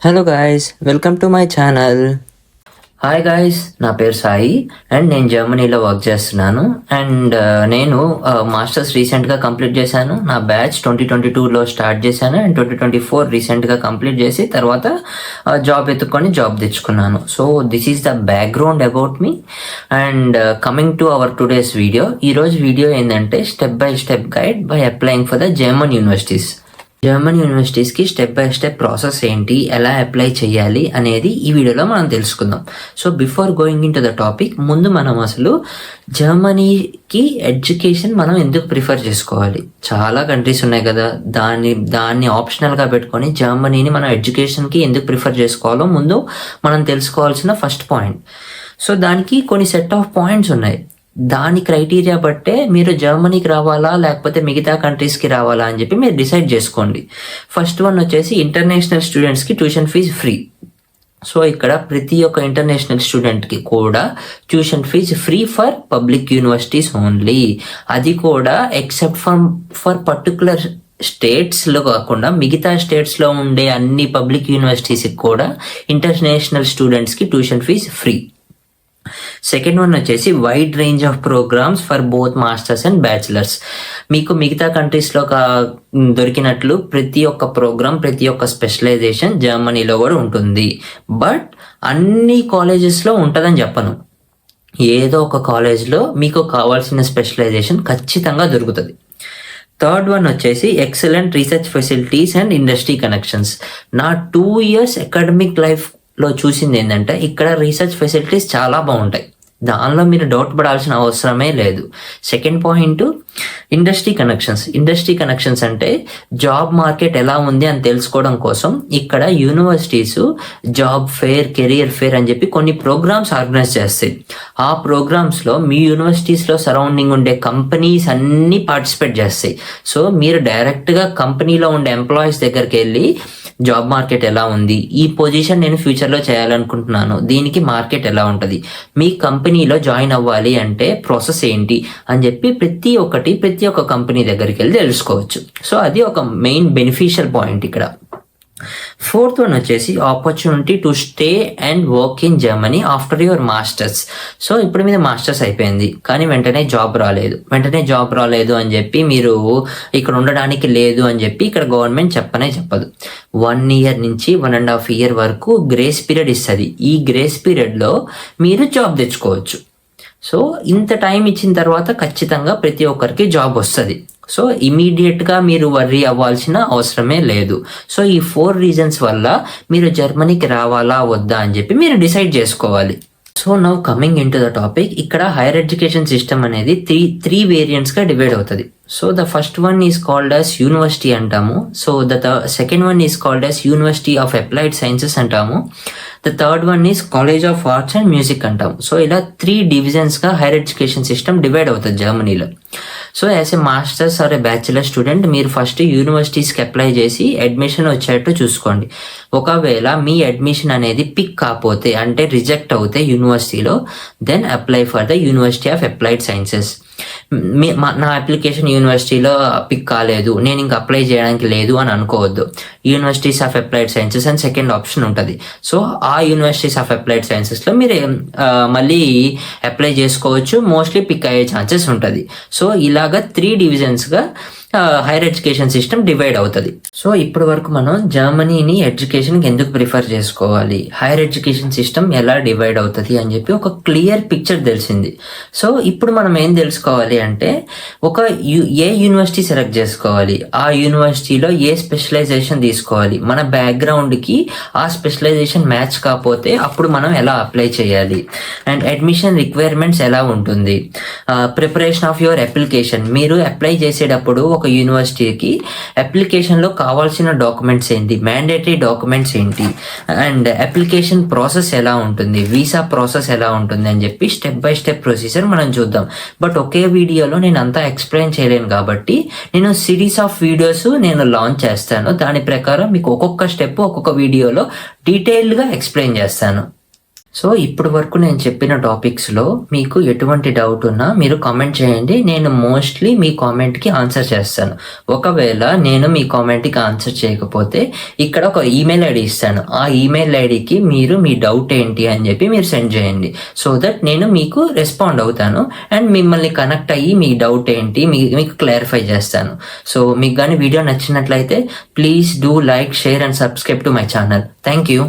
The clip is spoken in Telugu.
Hello guys, welcome to my channel. Hi guys, నా పేరు సాయి అండ్ నేను జర్మనీలో వర్క్ చేస్తున్నాను. అండ్ నేను మాస్టర్స్ రీసెంట్గా కంప్లీట్ చేశాను. నా బ్యాచ్ 2022లో స్టార్ట్ చేశాను అండ్ 2024 రీసెంట్గా కంప్లీట్ చేసి తర్వాత జాబ్ ఎత్తుక్కొని జాబ్ తెచ్చుకున్నాను. So this is the background about me. And coming to our today's video. ఈరోజు వీడియో ఏంటంటే step by step guide by applying for the German universities. German యూనివర్సిటీస్కి స్టెప్ బై స్టెప్ ప్రాసెస్ ఏంటి, ఎలా అప్లై చేయాలి అనేది ఈ వీడియోలో మనం తెలుసుకుందాం. So before going into the topic, ముందు మనం అసలు జర్మనీకి ఎడ్యుకేషన్ మనం ఎందుకు ప్రిఫర్ చేసుకోవాలి. చాలా కంట్రీస్ ఉన్నాయి కదా, దాన్ని ఆప్షనల్గా పెట్టుకొని జర్మనీని మనం ఎడ్యుకేషన్కి ఎందుకు ప్రిఫర్ చేసుకోవాలో ముందు మనం తెలుసుకోవాల్సిన ఫస్ట్ పాయింట్. సో దానికి కొన్ని సెట్ ఆఫ్ పాయింట్స్ ఉన్నాయి. దాని క్రైటీరియా బట్టే మీరు జర్మనీకి రావాలా లేకపోతే మిగతా కంట్రీస్కి రావాలా అని చెప్పి మీరు డిసైడ్ చేసుకోండి. ఫస్ట్ వన్ వచ్చేసి ఇంటర్నేషనల్ స్టూడెంట్స్కి ట్యూషన్ ఫీజు ఫ్రీ. సో ఇక్కడ ప్రతి ఒక్క ఇంటర్నేషనల్ స్టూడెంట్కి కూడా tuition fee free for public universities only. అది కూడా ఎక్సెప్ట్ ఫర్ పర్టికులర్ స్టేట్స్లో కాకుండా మిగతా స్టేట్స్లో ఉండే అన్ని పబ్లిక్ యూనివర్సిటీస్కి కూడా ఇంటర్నేషనల్ స్టూడెంట్స్కి tuition fee free. Second one వచ్చేసి wide range of programmes for both masters and bachelors. మీకు మిగతా కంట్రీస్లో దొరికినట్లు ప్రతి ఒక్క ప్రోగ్రామ్, ప్రతి ఒక్క స్పెషలైజేషన్ జర్మనీలో కూడా ఉంటుంది. బట్ అన్ని కాలేజెస్లో ఉంటుందని చెప్పను. ఏదో ఒక కాలేజ్లో మీకు కావాల్సిన స్పెషలైజేషన్ ఖచ్చితంగా దొరుకుతుంది. థర్డ్ వన్ వచ్చేసి excellent research facilities and industry connections. నా 2 years అకాడమిక్ లైఫ్లో చూసింది ఏంటంటే ఇక్కడ రీసెర్చ్ ఫెసిలిటీస్ చాలా బాగుంటాయి. దానిలో మీరు డౌట్ పడాల్సిన అవసరమే లేదు. Second point industry connections. Industry connections అంటే జాబ్ మార్కెట్ ఎలా ఉంది అని తెలుసుకోవడం కోసం ఇక్కడ universities job fair, career fair అని చెప్పి కొన్ని ప్రోగ్రామ్స్ ఆర్గనైజ్ చేస్తాయి. ఆ ప్రోగ్రామ్స్లో మీ యూనివర్సిటీస్లో సరౌండింగ్ ఉండే కంపెనీస్ అన్నీ పార్టిసిపేట్ చేస్తాయి. సో మీరు డైరెక్ట్గా కంపెనీలో ఉండే ఎంప్లాయీస్ దగ్గరికి వెళ్ళి జాబ్ మార్కెట్ ఎలా ఉంది, ఈ పొజిషన్ నేను ఫ్యూచర్లో చేయాలనుకుంటున్నాను, దీనికి మార్కెట్ ఎలా ఉంటుంది, మీ కంపెనీలో జాయిన్ అవ్వాలి అంటే ప్రాసెస్ ఏంటి అని చెప్పి ప్రతి ఒక్క కంపెనీ దగ్గరికి వెళ్ళి తెలుసుకోవచ్చు. సో అది ఒక మెయిన్ బెనిఫిషియల్ పాయింట్ ఇక్కడ. ఫోర్త్ వన్ వచ్చేసి opportunity to stay and work in Germany after your masters. So ఇప్పుడు మీద మాస్టర్స్ అయిపోయింది కానీ వెంటనే జాబ్ రాలేదు అని చెప్పి మీరు ఇక్కడ ఉండడానికి లేదు అని చెప్పి ఇక్కడ గవర్నమెంట్ చెప్పదు. 1 year నుంచి 1.5 year వరకు గ్రేస్ పీరియడ్ ఇస్తుంది. ఈ గ్రేస్ పీరియడ్లో మీరు జాబ్ తెచ్చుకోవచ్చు. సో ఇంత టైం ఇచ్చిన తర్వాత ఖచ్చితంగా ప్రతి ఒక్కరికి జాబ్ వస్తుంది. సో ఇమీడియట్గా మీరు వర్రీ అవ్వాల్సిన అవసరమే లేదు. సో ఈ 4 reasons వల్ల మీరు జర్మనీకి రావాలా వద్దా అని చెప్పి మీరు డిసైడ్ చేసుకోవాలి. So now coming into the topic. ఇక్కడ హైయర్ ఎడ్యుకేషన్ సిస్టమ్ అనేది త్రీ వేరియంట్స్గా డివైడ్ అవుతుంది. So the first one is called as university అంటాము. So the second one is called as university of applied sciences అంటాము. The third one is college of arts and music అంటాము. సో ఇలా 3 divisions-గా హైయర్ ఎడ్యుకేషన్ సిస్టమ్ డివైడ్ అవుతుంది జర్మనీలో. So as a masters or a bachelor student మీరు ఫస్ట్ యూనివర్సిటీస్కి అప్లై చేసి అడ్మిషన్ వచ్చేట్టు చూసుకోండి. ఒకవేళ మీ అడ్మిషన్ అనేది పిక్ కాకపోతే అంటే రిజెక్ట్ అవుతే యూనివర్సిటీలో, then apply for the university of applied sciences. నా అప్లికేషన్ యూనివర్సిటీలో పిక్ కాలేదు, నేను ఇంకా అప్లై చేయడానికి లేదు అని అనుకోవద్దు. యూనివర్సిటీస్ ఆఫ్ అప్లైడ్ సైన్సెస్ అని సెకండ్ ఆప్షన్ ఉంటుంది. సో ఆ యూనివర్సిటీస్ ఆఫ్ అప్లైడ్ సైన్సెస్లో మీరు మళ్ళీ అప్లై చేసుకోవచ్చు. మోస్ట్లీ పిక్ అయ్యే ఛాన్సెస్ ఉంటుంది. సో ఇలాగా 3 divisions-గా హైయర్ ఎడ్యుకేషన్ సిస్టమ్ డివైడ్ అవుతుంది. సో ఇప్పటి వరకు మనం జర్మనీని ఎడ్యుకేషన్కి ఎందుకు ప్రిఫర్ చేసుకోవాలి, హైయర్ ఎడ్యుకేషన్ సిస్టమ్ ఎలా డివైడ్ అవుతుంది అని చెప్పి ఒక క్లియర్ పిక్చర్ తెలిసింది. సో ఇప్పుడు మనం ఏం తెలుసుకోవాలి అంటే ఏ యూనివర్సిటీ సెలెక్ట్ చేసుకోవాలి, ఆ యూనివర్సిటీలో ఏ స్పెషలైజేషన్ తీసుకోవాలి, మన బ్యాక్గ్రౌండ్కి ఆ స్పెషలైజేషన్ మ్యాచ్ కాకపోతే అప్పుడు మనం ఎలా అప్లై చేయాలి, అండ్ అడ్మిషన్ రిక్వైర్మెంట్స్ ఎలా ఉంటుంది, ప్రిపరేషన్ ఆఫ్ యువర్ అప్లికేషన్. మీరు అప్లై చేసేటప్పుడు ఒక యూనివర్సిటీకి అప్లికేషన్లో కావాల్సిన డాక్యుమెంట్స్ ఏంటి, మ్యాండేటరీ డాక్యుమెంట్స్ ఏంటి, అండ్ అప్లికేషన్ ప్రాసెస్ ఎలా ఉంటుంది, వీసా ప్రాసెస్ ఎలా ఉంటుంది అని చెప్పి స్టెప్ బై స్టెప్ ప్రొసీజర్ మనం చూద్దాం. బట్ ఒకే వీడియోలో నేను అంతా ఎక్స్ప్లెయిన్ చేయలేను కాబట్టి నేను సిరీస్ ఆఫ్ వీడియోస్ లాంచ్ చేస్తాను. దాని ప్రకారం మీకు ఒక్కొక్క స్టెప్ ఒక్కొక్క వీడియోలో డీటెయిల్డ్గా ఎక్స్ప్లెయిన్ చేస్తాను. సో ఇప్పటి వరకు నేను చెప్పిన టాపిక్స్లో మీకు ఎటువంటి డౌట్ ఉన్నా మీరు కామెంట్ చేయండి. నేను మోస్ట్లీ మీ కామెంట్కి ఆన్సర్ చేస్తాను. ఒకవేళ నేను మీ కామెంట్కి ఆన్సర్ చేయకపోతే ఇక్కడ ఒక ఈమెయిల్ ఐడి ఇస్తాను. ఆ ఈమెయిల్ ఐడికి మీరు మీ డౌట్ ఏంటి అని చెప్పి మీరు సెండ్ చేయండి. సో దట్ నేను మీకు రెస్పాండ్ అవుతాను అండ్ మిమ్మల్ని కనెక్ట్ అయ్యి మీ డౌట్ ఏంటి మీకు క్లారిఫై చేస్తాను. సో మీకు కానీ వీడియో నచ్చినట్లయితే please do like, share and subscribe to my channel. Thank you.